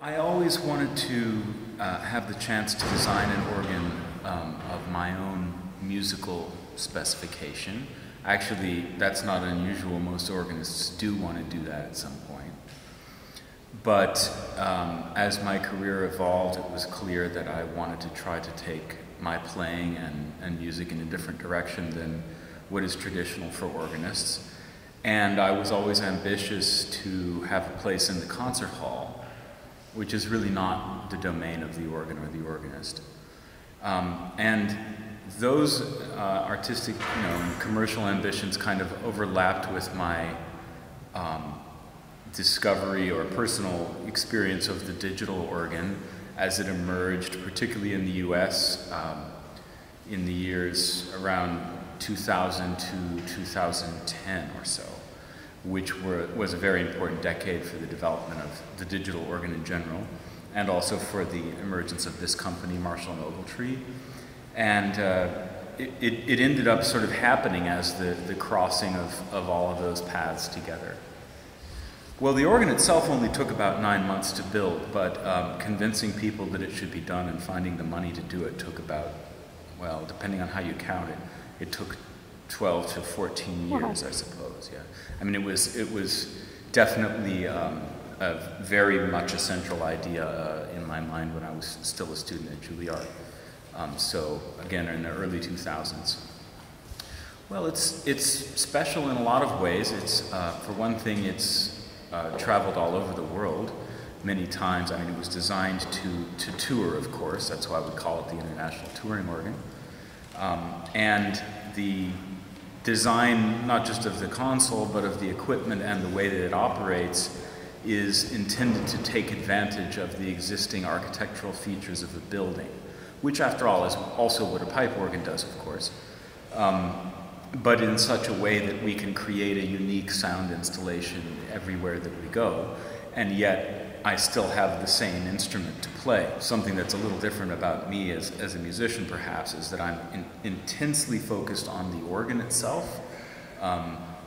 I always wanted to have the chance to design an organ of my own musical specification. Actually, that's not unusual. Most organists do want to do that at some point. But as my career evolved, it was clear that I wanted to try to take my playing and music in a different direction than what is traditional for organists. And I was always ambitious to have a place in the concert hall, which is really not the domain of the organ or the organist. And those artistic, commercial ambitions kind of overlapped with my discovery or personal experience of the digital organ as it emerged, particularly in the US, in the years around 2000 to 2010 or so, which was a very important decade for the development of the digital organ in general, and also for the emergence of this company, Marshall & Ogletree. And it ended up sort of happening as the crossing of all of those paths together. Well, the organ itself only took about 9 months to build, but convincing people that it should be done and finding the money to do it took about, well, depending on how you count it, it took 12 to 14 years, I suppose, yeah. I mean, it was definitely a very much a central idea in my mind when I was still a student at Juilliard. So, again, in the early 2000s. Well, it's special in a lot of ways. It's, for one thing, it's traveled all over the world many times. I mean, it was designed to tour, of course. That's why we call it the International Touring Organ. And the design, not just of the console, but of the equipment and the way that it operates, is intended to take advantage of the existing architectural features of the building, which, after all, is also what a pipe organ does, of course, but in such a way that we can create a unique sound installation everywhere that we go, and yet I still have the same instrument to play. Something that's a little different about me as a musician, perhaps, is that I'm intensely focused on the organ itself.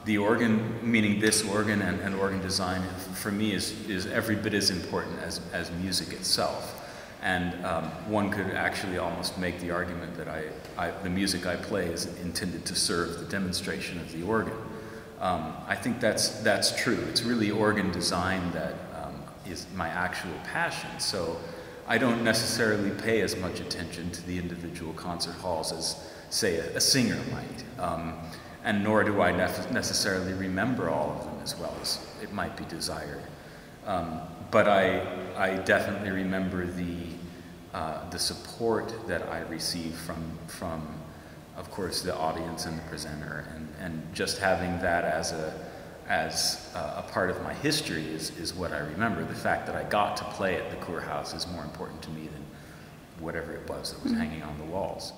The organ, meaning this organ and organ design, for me is every bit as important as music itself. And one could actually almost make the argument that the music I play is intended to serve the demonstration of the organ. I think that's true. It's really organ design that is my actual passion. So I don't necessarily pay as much attention to the individual concert halls as, say, a singer might. And nor do I necessarily remember all of them as well as it might be desired. But I definitely remember the support that I received from, of course, the audience and the presenter, and just having that as a part of my history is what I remember. The fact that I got to play at the Kurhaus is more important to me than whatever it was that was hanging on the walls.